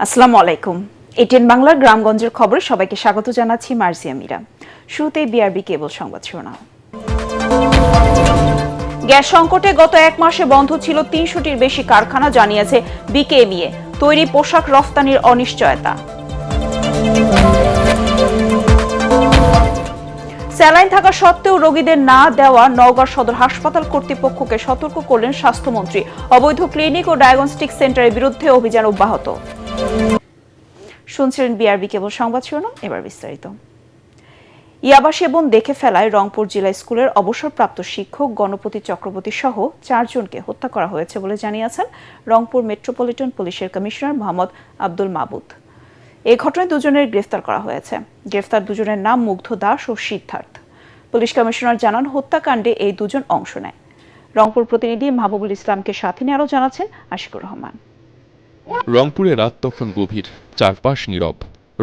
আসসালামু আলাইকুম। এটিএন বাংলার গ্রামগঞ্জের খবরে সবাইকে স্বাগত জানাচ্ছি মার্জিয়া মীরা। শুরুতেই বিআরবি কেবল সংবাদ শিরোনাম। গ্যাস সংকটে গত এক মাসে বন্ধ ছিল ৩০০টির বেশি কারখানা, জানিয়েছে বিকেএমইএ। তৈরি পোশাক রফতানির অনিশ্চয়তা। স্যালাইন থাকা সত্ত্বেও রোগীদের না দেওয়া নওগাঁ সদর হাসপাতাল কর্তৃপক্ষকে সতর্ক করলেন স্বাস্থ্যমন্ত্রী। অবৈধ ক্লিনিক ও ডায়াগনস্টিক সেন্টারের বিরুদ্ধে অভিযান অব্যাহত। শুনছিলেন বিআরবি কেবল সংবাদ শিরোনাম, এবার বিস্তারিত। ইয়াবা সেবন দেখে ফেলায় রংপুর জেলা স্কুলের অবসরপ্রাপ্ত শিক্ষক গণপতি চক্রবর্তী সহ 4 জনকে হত্যা করা হয়েছে বলে জানিয়েছেন রংপুর মেট্রোপলিটন পুলিশের কমিশনার মোহাম্মদ আব্দুল মাবুদ। এই ঘটনায় 2 জনের গ্রেফতার করা হয়েছে। গ্রেফতার 2 জনের নাম মুগ্ধ দাস ও সিদ্ধার্থ। পুলিশ কমিশনার জানান, হত্যাকাণ্ডে এই 2 জন অংশ নেয়। রংপুর প্রতিনিধি মাহবুবুল ইসলামকে সাথে নিয়ে আরও জানাচ্ছেন আশিকুর রহমান। রংপুরে রাত তখন গভীর, চারপাশ নীরব।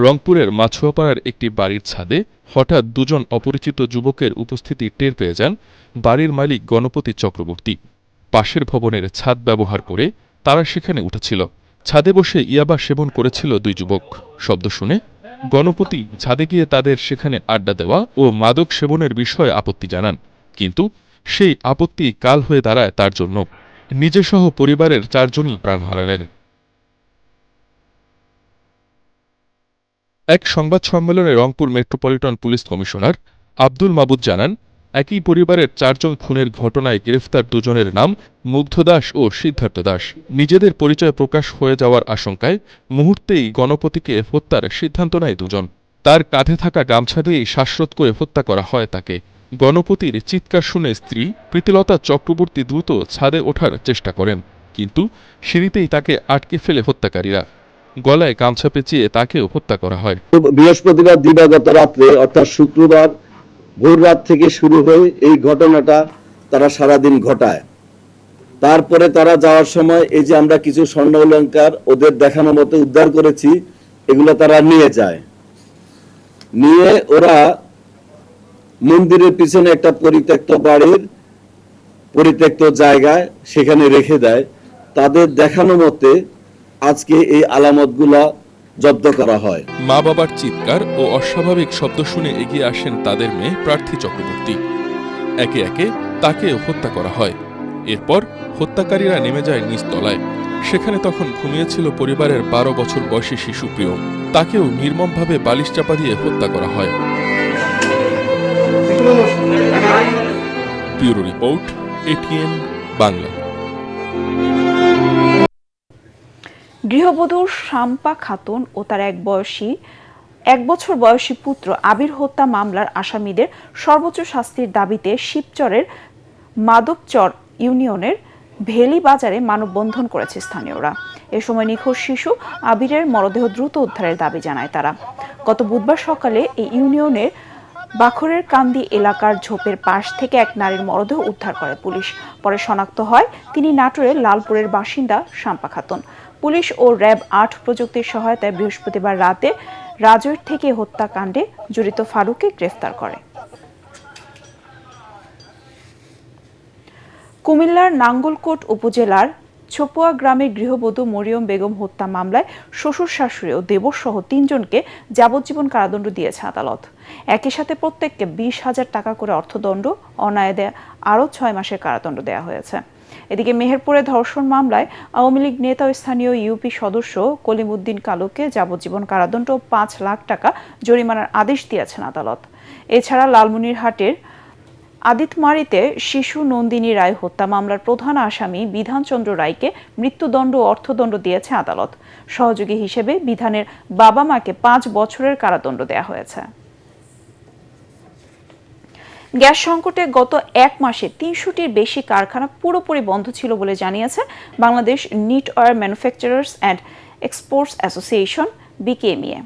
রংপুরের মাছুয়াপাড়ার একটি বাড়ির ছাদে হঠাৎ 2 জন অপরিচিত যুবকের উপস্থিতি টের পেয়ে যান বাড়ির মালিক গণপতি চক্রবর্তী। পাশের ভবনের ছাদ ব্যবহার করে তারা সেখানে উঠেছিল। ছাদে বসে ইয়াবা সেবন করেছিল 2 যুবক। শব্দ শুনে গণপতি ছাদে গিয়ে তাদের সেখানে আড্ডা দেওয়া ও মাদক সেবনের বিষয়ে আপত্তি জানান, কিন্তু সেই আপত্তি কাল হয়ে দাঁড়ায় তার জন্য। নিজে সহ পরিবারের 4 জনই প্রাণ হারালেন। এক সংবাদ সম্মেলনে Rangpur metropolitan police commissioner Abdul মাবুদ জানান, একই পরিবারের 4 জন খুনের ঘটনায় গ্রেফতার 2 জনের নাম মুগ্ধ দাস ও সিদ্ধার্থ দাস। নিজেদের পরিচয় প্রকাশ হয়ে যাওয়ার আশঙ্কায় মুহূর্তেই গণপতিকে হত্যার সিদ্ধান্ত নেয় 2 জন। তার কাঁধে থাকা গামছা দিয়েই শ্বাসরোধ করে হত্যা করা হয় তাকে। গণপতির চিৎকার শুনে স্ত্রী প্রীতিলতা চক্রবর্তী দ্রুত ছাদে ওঠার চেষ্টা করেন, কিন্তু সিঁড়িতেই তাকে আটকে ফেলে হত্যাকারীরা। গলায় গামছা পেঁচিয়ে তাকেও হত্যা করা হয়। বৃহস্পতিবার দিবাগত রাত্রে অর্থাৎ শুক্রবার ভোর রাত থেকে শুরু হয়ে এই ঘটনাটা তারা সারাদিন ঘটায়। তারপরে তারা যাওয়ার সময় এই যে আমরা কিছু স্বর্ণ অলংকার ওদের দেখানো মতো উদ্ধার করেছি, এগুলো তারা নিয়ে যায়। নিয়ে ওরা মন্দিরের পিছনে একটা পরিত্যক্ত বাড়ির পরিত্যক্ত জায়গায় সেখানে রেখে দেয়। তাদের দেখানো মতে আজকে এই আলামতগুলা জব্দ করা হয়। মা বাবার চিৎকার ও অস্বাভাবিক শব্দ শুনে এগিয়ে আসেন তাদের মেয়ে প্রার্থী চক্রবর্তী। একে একে তাকে হত্যা করা হয়। এরপর হত্যাকারীরা নেমে যায় নিচতলায়। সেখানে তখন ঘুমিয়েছিল পরিবারের 12 বছর বয়সী শিশু প্রিয়। তাকেও নির্মমভাবে বালিশ চাপা দিয়ে হত্যা করা হয়। Bureau report, ATN Bangla. গৃহবধূ শাম্পা খাতুন ও তার 1 বছর বয়সী পুত্র আবির হত্যা মামলার আসামিদের সর্বোচ্চ শাস্তির দাবিতে শিবচরের মাধবচর ইউনিয়নের ভেলি বাজারে মানববন্ধন করেছে স্থানীয়রা। এ সময় নিখোঁজ শিশু আবিরের মরদেহ দ্রুত উদ্ধারের দাবি জানায় তারা। গত বুধবার সকালে এই ইউনিয়নের বাখরের কান্দি এলাকার ঝোপের পাশ থেকে এক নারীর মরদেহ উদ্ধার করে পুলিশ। পরে শনাক্ত হয় তিনি নাটোরের লালপুরের বাসিন্দা শাম্পা খাতুন। পুলিশ ও র্যাব 8 প্রযুক্তির সহায়তায় বৃহস্পতিবার রাতে রাজৈর থেকে হত্যাকাণ্ডে জড়িত ফারুককে গ্রেফতার করে। কুমিল্লার নাঙ্গলকোট উপজেলার ছোপুয়া গ্রামের গৃহবধূ মরিয়ম বেগম হত্যা মামলায় শ্বশুর শাশুড়ি ও দেবর সহ 3 জনকে যাবজ্জীবন কারাদণ্ড দিয়েছে আদালত। একই সাথে প্রত্যেককে 20,000 টাকা করে অর্থদণ্ড, অনায়াদে আরও 6 মাসের কারাদণ্ড দেওয়া হয়েছে। এদিকে মেহেরপুরে ধর্ষণ মামলায় আওয়ামী লীগ নেতা ও স্থানীয় ইউপি সদস্য কলিমুদ্দিন কালুকে যাবজ্জীবন কারাদণ্ড ও 5 লাখ টাকা জরিমানার আদেশ দিয়েছেন আদালত। এছাড়া লালমনিরহাটের আদিতমারিতে শিশু নন্দিনী রায় হত্যা মামলার প্রধান আসামি বিধানচন্দ্র রায়কে মৃত্যুদণ্ড ও অর্থদণ্ড দিয়েছে আদালত। সহযোগী হিসেবে বিধানের বাবা মাকে 5 বছরের কারাদণ্ড দেওয়া হয়েছে। গ্যাস সংকটে গত এক মাসে 300টির বেশি কারখানা পুরোপুরি বন্ধ ছিল বলে জানিয়েছে Bangladesh knitwear manufacturers and exports association BKMEA.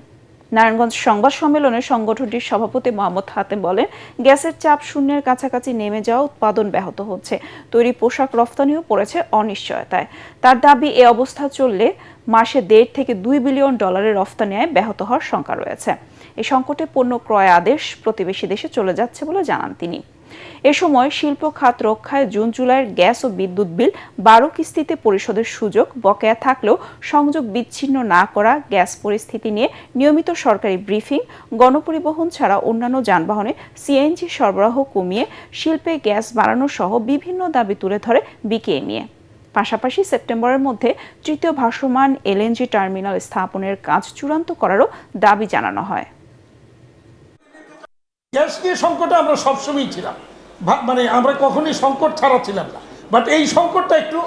Narayanganj সংবাদ সম্মেলনে সংগঠনটির সভাপতি মোহাম্মদ হাতেম বলেন, গ্যাসের চাপ শূন্যের কাছাকাছি নেমে যাওয়া উৎপাদন ব্যাহত হচ্ছে। তৈরি পোশাক রফতানিও পড়েছে অনিশ্চয়তায়। তার দাবি, এ অবস্থা চললে মাসে $1.5 থেকে $2 বিলিয়ন রফতানি আয় ব্যাহত হওয়ার শঙ্কা রয়েছে। এই সংকটে পণ্য ক্রয় আদেশ প্রতিবেশী দেশে চলে যাচ্ছে বলে জানান তিনি। এ সময় শিল্প খাত রক্ষায় জুন জুলাইয়ের গ্যাস ও বিদ্যুৎ বিল 12 কিস্তিতে পরিশোধের সুযোগ, বকেয়া থাকলেও সংযোগ বিচ্ছিন্ন না করা, গ্যাস পরিস্থিতি নিয়ে নিয়মিত সরকারি ব্রিফিং, গণপরিবহন ছাড়া অন্যান্য যানবাহনে সিএনজি সরবরাহ কমিয়ে শিল্পে গ্যাস বাড়ানো সহ বিভিন্ন দাবি তুলে ধরে বিকেএ নিয়ে। পাশাপাশি সেপ্টেম্বরের মধ্যে তৃতীয় ভাসমান এলএনজি টার্মিনাল স্থাপনের কাজ চূড়ান্ত করারও দাবি জানানো হয়। গ্যাস নিয়ে সংকটে আমরা সবসময়ই ছিলাম, মানে আমরা কখনোই সংকট ছাড়া ছিলাম না, বাট এই সংকটটা একটু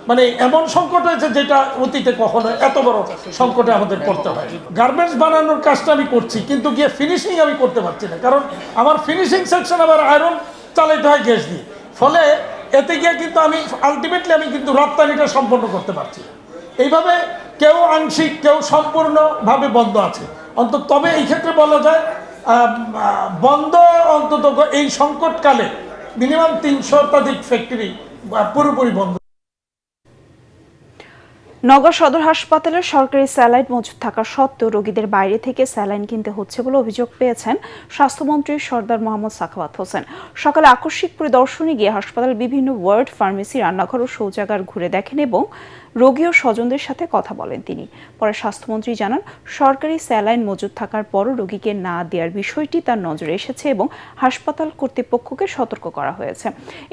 মানে এমন সংকট হয়েছে যেটা অতীতে কখনো এত বড় সংকটে আমাদের পড়তে হয়। গার্মেন্টস বানানোর কাজটা আমি করছি, কিন্তু গিয়ে ফিনিশিং আমি করতে পারছি না, কারণ আমার ফিনিশিং সেকশন আবার আয়রন চালাইতে হয় গ্যাস দিয়ে। ফলে এতে গিয়ে কিন্তু আমি আলটিমেটলি কিন্তু রপ্তানিটা সম্পন্ন করতে পারছি না। এইভাবে কেউ আংশিক, কেউ সম্পূর্ণভাবে বন্ধ আছে অন্তত। তবে এই ক্ষেত্রে বলা যায় বন্ধ অন্তত এই সংকটকালে মিনিমাম 300 শতাধিক ফ্যাক্টরি পুরোপুরি বন্ধ। নগর সদর হাসপাতালের সরকারি স্যালাইন মজুদ থাকা সত্ত্বেও রোগীদের বাইরে থেকে স্যালাইন কিনতে হচ্ছে বলে অভিযোগ পেয়েছেন স্বাস্থ্যমন্ত্রী সরদার মোহাম্মদ সাখাওয়াত হোসেন। সকালে আকস্মিক পরিদর্শনে গিয়ে হাসপাতালের বিভিন্ন ওয়ার্ড, ফার্মেসি, রান্নাঘর ও শৌচাগার ঘুরে দেখেন এবং রোগী ও স্বজনদের সাথে কথা বলেন তিনি। পরে স্বাস্থ্যমন্ত্রী জানান, সরকারি স্যালাইন মজুদ থাকার পরও রোগীকে না দেওয়ার বিষয়টি তার নজরে এসেছে এবং হাসপাতাল কর্তৃপক্ষকে সতর্ক করা হয়েছে।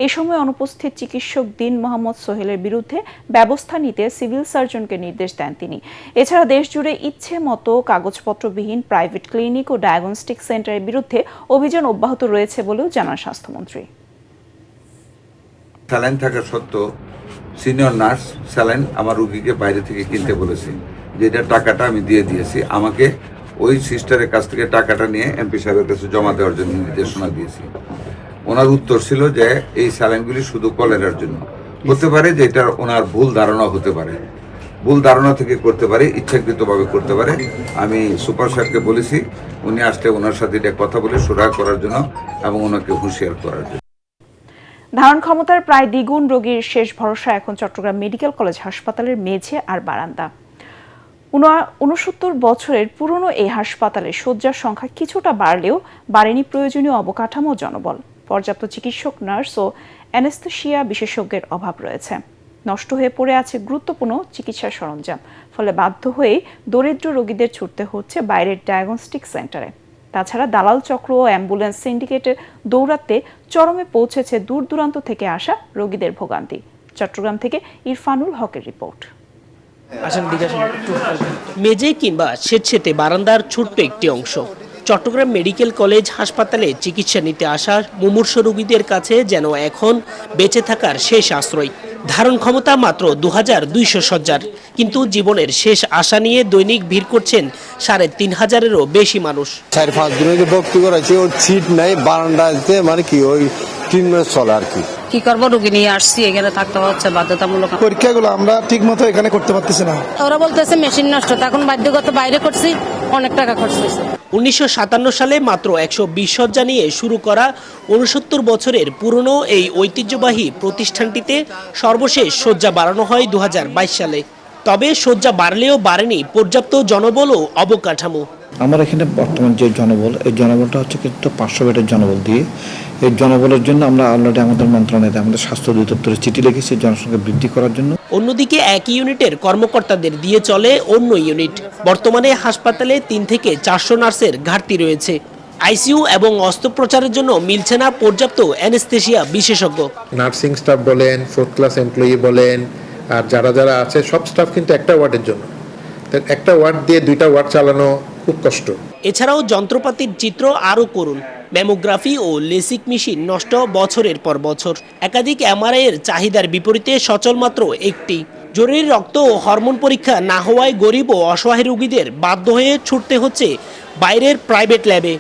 এ সময় অনুপস্থিত চিকিৎসক দিন মোহাম্মদ সোহেলের বিরুদ্ধে ব্যবস্থা নিতে সিভিল সার্জনকে নির্দেশ দেন তিনি। এছাড়া দেশ জুড়ে ইচ্ছে মতো কাগজপত্রবিহীন প্রাইভেট ক্লিনিক ও ডায়াগনস্টিক সেন্টারের বিরুদ্ধে অভিযান অব্যাহত রয়েছে বলেও জানান স্বাস্থ্যমন্ত্রী। স্যালাইন থাকা সত্ত্বেও সিনিয়র নার্স স্যালাইন আমার রুগীকে বাইরে থেকে কিনতে বলেছে, যেটা টাকাটা আমি দিয়ে দিয়েছি। আমাকে ওই সিস্টারের কাছ থেকে টাকাটা নিয়ে এমপি সাহেবের কাছে জমা দেওয়ার জন্য নির্দেশনা দিয়েছি। ওনার উত্তর ছিল যে এই স্যালাইনগুলি শুধু কলেরার জন্য। হতে পারে যে এটা ওনার ভুল ধারণা হতে পারে, ভুল ধারণা থেকে করতে পারে, ইচ্ছাকৃতভাবে করতে পারে। আমি সুপার সাহেবকে বলেছি উনি আসলে ওনার সাথে এটা কথা বলে সুরাহা করার জন্য এবং ওনাকে হুঁশিয়ার করার জন্য। ধারণ ক্ষমতার প্রায় দ্বিগুণ রোগীর শেষ ভরসা এখন চট্টগ্রাম মেডিকেল কলেজ হাসপাতালের মেঝে আর বারান্দা। 69 বছরের পুরনো এই হাসপাতালে শয্যার সংখ্যা কিছুটা বাড়লেও বাড়েনি প্রয়োজনীয় অবকাঠামো, জনবল। পর্যাপ্ত চিকিৎসক, নার্স ও অ্যানেস্থেশিয়া বিশেষজ্ঞের অভাব রয়েছে। নষ্ট হয়ে পড়ে আছে গুরুত্বপূর্ণ চিকিৎসার সরঞ্জাম। ফলে বাধ্য হয়ে দরিদ্র রোগীদের ছুটতে হচ্ছে বাইরের ডায়াগনস্টিক সেন্টারে। তাছাড়া দালাল চক্র ও অ্যাম্বুলেন্স সিন্ডিকেটের দৌরাত্মে চরমে পৌঁছেছে দূর দূরান্ত থেকে আসা রোগীদের ভোগান্তি। চট্টগ্রাম থেকে ইরফানুল হকের রিপোর্ট। মেঝে কিংবা স্বেচ্ছেতে বারান্দার ছোট্ট একটি অংশ চট্টগ্রাম মেডিকেল কলেজ হাসপাতালে চিকিৎসা নিতে আসা মুমূর্ষ রোগীদের কাছে যেন এখন বেঁচে থাকার শেষ আশ্রয়। ধারণ ক্ষমতা মাত্র 2200 শয্যার, কিন্তু জীবনের শেষ আশা নিয়ে দৈনিক ভিড় করছেন 3500-এরও বেশি মানুষ। 4-5 দিনের যে ভর্তি করেছে ওর সিট নাই, বারান্দাতে মানে কি ওই 3 মাস চলে আর কি করবো, রোগী নিয়ে আসছি, এখানে থাকতে হচ্ছে বাধ্যতামূলক। পরীক্ষাগুলো আমরা ঠিক মতো এখানে করতে পারতেছি না। ওরা বলতেছে মেশিন নষ্ট, এখন বাধ্যগত বাইরে করছি, অনেক টাকা খরচ হয়েছে। 1957 সালে মাত্র 120 শয্যা নিয়ে শুরু করা 69 বছরের পুরনো এই ঐতিহ্যবাহী প্রতিষ্ঠানটিতে সর্বশেষ শয্যা বাড়ানো হয় 2022 সালে। তবে শয্যা বাড়লেও বাড়েনি পর্যাপ্ত জনবল ও অবকাঠামো। আমার এখানে বর্তমান যে জনবল, এই জনবলটা হচ্ছে কিন্তু 500 বেডের জনবল দিয়ে। এই জনবলের জন্য আমরা অলরেডি আমাদের মন্ত্রণালয়ে আমাদের স্বাস্থ্য অধিদপ্তরে চিঠি লিখেছি জনসংখ্যা বৃদ্ধি করার জন্য। অন্যদিকে একই ইউনিটের কর্মকর্তাদের দিয়ে চলে অন্য ইউনিট। বর্তমানে হাসপাতালে 3 থেকে 400 নার্সের ঘাটতি রয়েছে। আইসিইউ এবং অস্ত্রোপচারের জন্য মিলছে না পর্যাপ্ত অ্যানেস্থেশিয়া বিশেষজ্ঞ। নার্সিং স্টাফ বলেন, 4th ক্লাস এমপ্লয়ি বলেন, আর যারা আছে সব স্টাফ কিন্তু একটা ওয়ার্ডের জন্য। একটা ওয়ার্ড দিয়ে 2টা ওয়ার্ড চালানো খুব কষ্ট। এছাড়াও যন্ত্রপাতির চিত্র আরও করুন। ম্যামোগ্রাফি ও লেসিক মেশিন নষ্ট বছরের পর বছর। একাধিক এমআরআই এর চাহিদার বিপরীতে সচল মাত্র একটি। জরুরি রক্ত ও হরমোন পরীক্ষা না হওয়ায় গরিব ও অসহায় রোগীদের বাধ্য হয়ে ছুটতে হচ্ছে বাইরের প্রাইভেট ল্যাবে।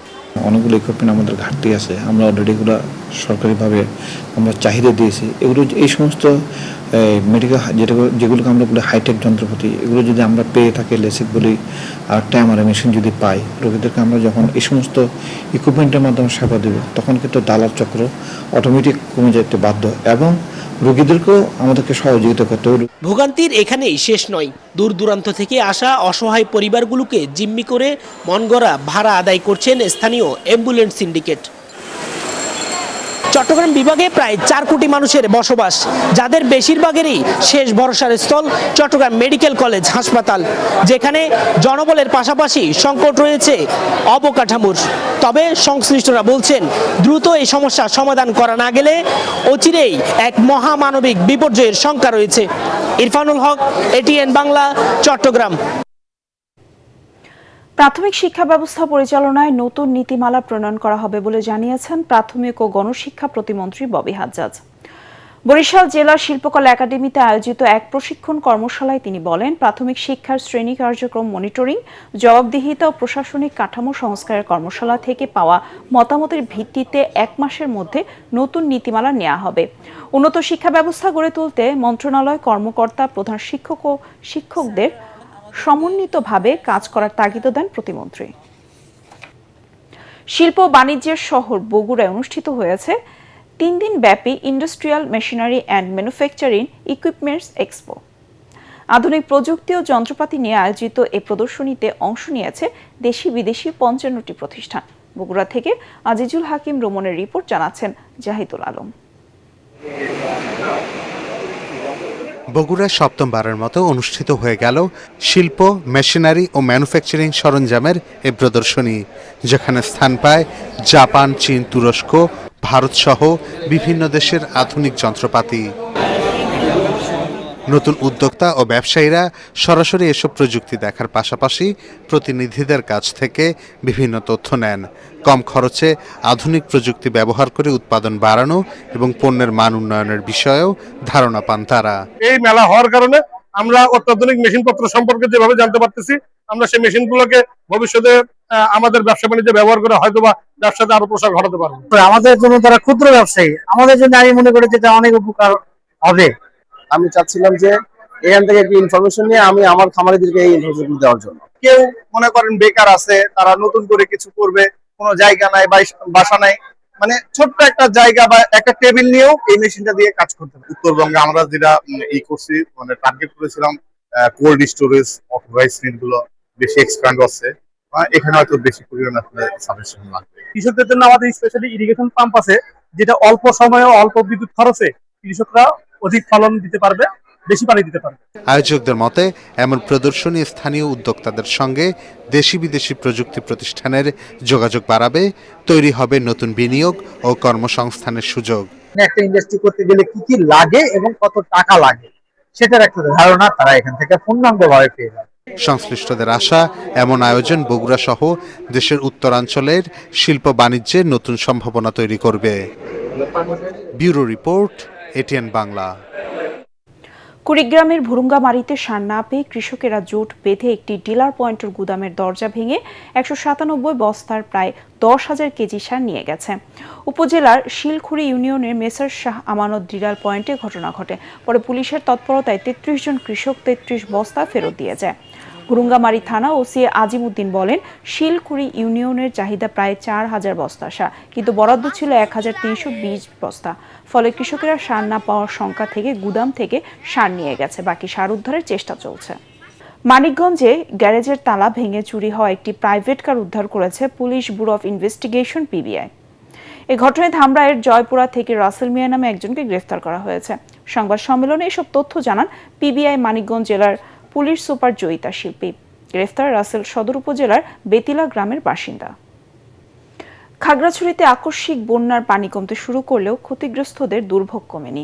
অনেকগুলো ইকুইপমেন্ট আমাদের ঘাটতি আছে, আমরা অলরেডি এগুলো সরকারিভাবে আমরা চাহিদা দিয়েছি। এগুলো এই সমস্ত মেডিকেল যেগুলোকে আমরা বলি হাইটেক যন্ত্রপাতি, এগুলো যদি আমরা পেয়ে থাকি, লেসিক বলি আর একটা এমআরআই মেশিন যদি পাই, রোগীদেরকে আমরা যখন এই সমস্ত ইকুইপমেন্টের মাধ্যমে সেবা দেব তখন কিন্তু দালাল চক্র অটোমেটিক কমে যেতে বাধ্য এবং রোগীদেরকেও আমাদেরকে সহযোগিতা করতে হবে। ভোগান্তির এখানেই শেষ নয়। দূর দূরান্ত থেকে আসা অসহায় পরিবারগুলোকে জিম্মি করে মনগড়া ভাড়া আদায় করছেন স্থানীয় অ্যাম্বুলেন্স সিন্ডিকেট। চট্টগ্রাম বিভাগে প্রায় 4 কোটি মানুষের বসবাস, যাদের বেশিরভাগেরই শেষ ভরসার স্থল চট্টগ্রাম মেডিকেল কলেজ হাসপাতাল, যেখানে জনবলের পাশাপাশি সংকট রয়েছে অবকাঠামোর। তবে সংশ্লিষ্টরা বলছেন, দ্রুত এই সমস্যা সমাধান করা না গেলে অচিরেই এক মহামানবিক বিপর্যয়ের শঙ্কা রয়েছে। ইরফানুল হক, এটিএন বাংলা, চট্টগ্রাম। প্রাথমিক শিক্ষা ব্যবস্থা পরিচালনায় নতুন নীতিমালা প্রণয়ন করা হবে বলে জানিয়েছেন প্রাথমিক ও গণশিক্ষা প্রতিমন্ত্রী ববি হাজ্জাজ। বরিশাল জেলা শিল্পকলা একাডেমিতে আয়োজিত এক প্রশিক্ষণ কর্মশালায় তিনি বলেন, প্রাথমিক শিক্ষার শ্রেণী কার্যক্রম মনিটরিং, জবাবদিহিতা ও প্রশাসনিক কাঠামো সংস্কারের কর্মশালা থেকে পাওয়া মতামতের ভিত্তিতে 1 মাসের মধ্যে নতুন নীতিমালা নেওয়া হবে। উন্নত শিক্ষা ব্যবস্থা গড়ে তুলতে মন্ত্রণালয় কর্মকর্তা, প্রধান শিক্ষক ও শিক্ষকদের সমন্বিতভাবে কাজ করার তাগিদ দেন প্রতিমন্ত্রী। শিল্প ও বাণিজ্যের শহর বগুড়ায় অনুষ্ঠিত হয়েছে 3 দিন ব্যাপী industrial machinery and manufacturing equipments expo. আধুনিক প্রযুক্তি ও যন্ত্রপাতি নিয়ে আয়োজিত এই প্রদর্শনীতে অংশ নিয়েছে দেশি বিদেশি 55টি প্রতিষ্ঠান। বগুড়া থেকে আজিজুল হাকিম রোমনের রিপোর্ট, জানাচ্ছেন জাহিদুল আলম। বগুড়ায় 7মবারের মতো অনুষ্ঠিত হয়ে গেল শিল্প, মেশিনারি ও ম্যানুফ্যাকচারিং সরঞ্জামের এই প্রদর্শনী, যেখানে স্থান পায় জাপান, চীন, তুরস্ক, ভারত সহ বিভিন্ন দেশের আধুনিক যন্ত্রপাতি। নতুন উদ্যোক্তা ও ব্যবসায়ীরা সরাসরি এসব প্রযুক্তি দেখার পাশাপাশি প্রতিনিধিদের কাছ থেকে বিভিন্ন তথ্য নেন। কম খরচে আধুনিক প্রযুক্তি ব্যবহার করে উৎপাদন বাড়ানো এবং পণ্যের মান উন্নয়নের বিষয়েও ধারণা পান তারা। এই মেলা হওয়ার কারণে আমরা অত্যাধুনিক মেশিনপত্র সম্পর্কে যেভাবে জানতে পারতেছি, আমরা সেই মেশিনগুলোকে ভবিষ্যতে আমাদের ব্যবসা বাণিজ্যে ব্যবহার করে হয়তো বা ব্যবসাতে আরো প্রসার ঘটাতে পারবো। আমাদের জন্য যারা ক্ষুদ্র ব্যবসায়ী, আমাদের জন্য আমি মনে করি যেটা অনেক উপকার হবে। আমি চাচ্ছিলাম যে এখান থেকে একটু ইনফরমেশন নিয়ে আমি আমার খামারিদেরকে এই ইনফরমেশন দেওয়ার জন্য। কেউ মনে করেন বেকার আছে, তারা নতুন করে কিছু করবে, কোনো জায়গা নাই, বাসা নাই, মানে ছোট্ট একটা জায়গা বা একটা টেবিল নিয়েও এই মেশিনটা দিয়ে কাজ করতে পারে। উত্তরবঙ্গে আমরা যেটা করছি, মানে টার্গেট করেছিলাম cold storage of rice mill গুলো বেশি এক্সপ্যান্ড হচ্ছে, এখানে হয়তো বেশি পরিমাণে সাবস্ক্রিপশন লাগবে। কৃষকদের জন্য আমাদের স্পেশালি ইরিগেশন পাম্প আছে, যেটা অল্প সময়ে অল্প বিদ্যুৎ খরচে কৃষকরা অধিক ফলন দিতে পারবে, বেশি পানি দিতে পারবে। আয়োজকদের মতে এমন প্রদর্শনী স্থানীয় উদ্যোক্তাদের সঙ্গে দেশি বিদেশি প্রযুক্তি প্রতিষ্ঠানের যোগাযোগ বাড়াবে, তৈরি হবে নতুন বিনিয়োগ ও কর্মসংস্থানের সুযোগ। একটা ইন্ডাস্ট্রি করতে গেলে কি কি লাগে এবং কত টাকা লাগে সেটার একটা ধারণা তারা এখান থেকে পূর্ণাঙ্গভাবে পেয়ে যাবে। সংশ্লিষ্টদের আশা, এমন আয়োজন বগুড়া সহ দেশের উত্তরাঞ্চলের শিল্প বাণিজ্যে নতুন সম্ভাবনা তৈরি করবে। Bureau report, ATN Bangla. কুড়িগ্রামের ভুরুঙ্গামারীতে সার না পেয়ে কৃষকেরা জোট বেঁধে একটি ডিলার পয়েন্টের গুদামের দরজা ভেঙে 197 বস্তার প্রায় 10,000 কেজি সার নিয়ে গেছে। উপজেলার শিলখুড়ি ইউনিয়নের মেসার শাহ আমানত ডিলার পয়েন্টে ঘটনা ঘটে। পরে পুলিশের তৎপরতায় 33 জন কৃষক 33 বস্তা ফেরত দিয়ে যায়। ভুরুঙ্গামারী থানা ওসি আজিমউদ্দিন বলেন, শিলখুড়ি ইউনিয়নের চাহিদা প্রায় 4,000 বস্তা সার, কিন্তু বরাদ্দ ছিল 1,320 বস্তা। ফলে কৃষকেরা সার না পাওয়ার শঙ্কা থেকে গুদাম থেকে সার নিয়ে গেছে। বাকি সার উদ্ধারের চেষ্টা চলছে। মানিকগঞ্জে গ্যারেজের তালা ভেঙে চুরি হওয়া একটি প্রাইভেট কার উদ্ধার করেছে police bureau of investigation PBI. এই ঘটনায় ধামরাইয়ের জয়পুরা থেকে রাসেল মিয়া নামে একজনকে গ্রেফতার করা হয়েছে। সংবাদ সম্মেলনে এসব তথ্য জানান পিবিআই মানিকগঞ্জ জেলার পুলিশ সুপার জয়িতা শিল্পী। গ্রেফতার রাসেল সদর উপজেলার বেতিলা গ্রামের বাসিন্দা। খাগড়াছড়িতে আকস্মিক বন্যার পানি কমতে শুরু করলেও ক্ষতিগ্রস্তদের দুর্ভোগ কমেনি।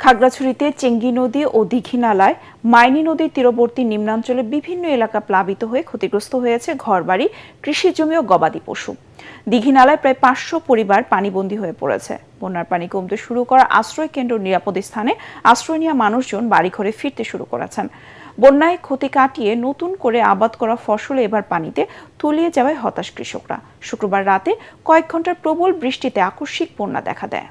খাগড়াছড়িতে চেঙ্গি নদী ও দীঘিনালায় মাইনী নদীর তীরবর্তী নিম্নাঞ্চলে বিভিন্ন এলাকা প্লাবিত হয়ে ক্ষতিগ্রস্ত হয়েছে ঘরবাড়ি, কৃষি জমি ও গবাদি পশু। দীঘিনালায় প্রায় 500 পরিবার পানিবন্দী হয়ে পড়েছে। বন্যার পানি কমতে শুরু করা আশ্রয় কেন্দ্র নিরাপদ স্থানে আশ্রয় নেওয়া মানুষজন বাড়িঘরে ফিরতে শুরু করেছেন। বন্যায় ক্ষতি কাটিয়ে নতুন করে আবাদ করা ফসলে এবার পানিতে তলিয়ে যাওয়ায় হতাশ কৃষকরা। শুক্রবার রাতে কয়েক ঘন্টার প্রবল বৃষ্টিতে আকস্মিক বন্যা দেখা দেয়।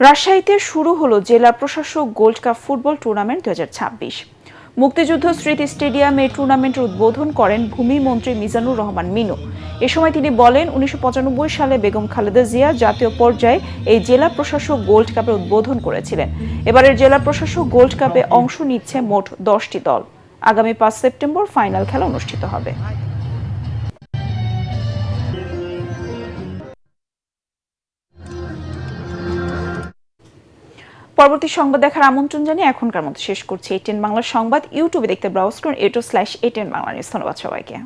রাজশাহীতে শুরু হলো জেলা প্রশাসক গোল্ড কাপ ফুটবল টুর্নামেন্ট 2026। মুক্তিযুদ্ধ স্মৃতি স্টেডিয়ামে টুর্নামেন্টের উদ্বোধন করেন ভূমি মন্ত্রী মিজানুর রহমান মিনু। এ সময় তিনি বলেন, 1995 সালে বেগম খালেদা জিয়া জাতীয় পর্যায়ে এই জেলা প্রশাসক গোল্ড কাপের উদ্বোধন করেছিলেন। এবারের জেলা প্রশাসক গোল্ড কাপে অংশ নিচ্ছে মোট 10টি দল। আগামী 5 সেপ্টেম্বর ফাইনাল খেলা অনুষ্ঠিত হবে। পরবর্তী সংবাদ দেখার আমন্ত্রণ জানিয়ে এখনকার মতো শেষ করছি। ATN বাংলা সংবাদ ইউটিউবে দেখতে ব্রাউজ করুন @ATN বাংলা নিউজ। ধন্যবাদ সবাইকে।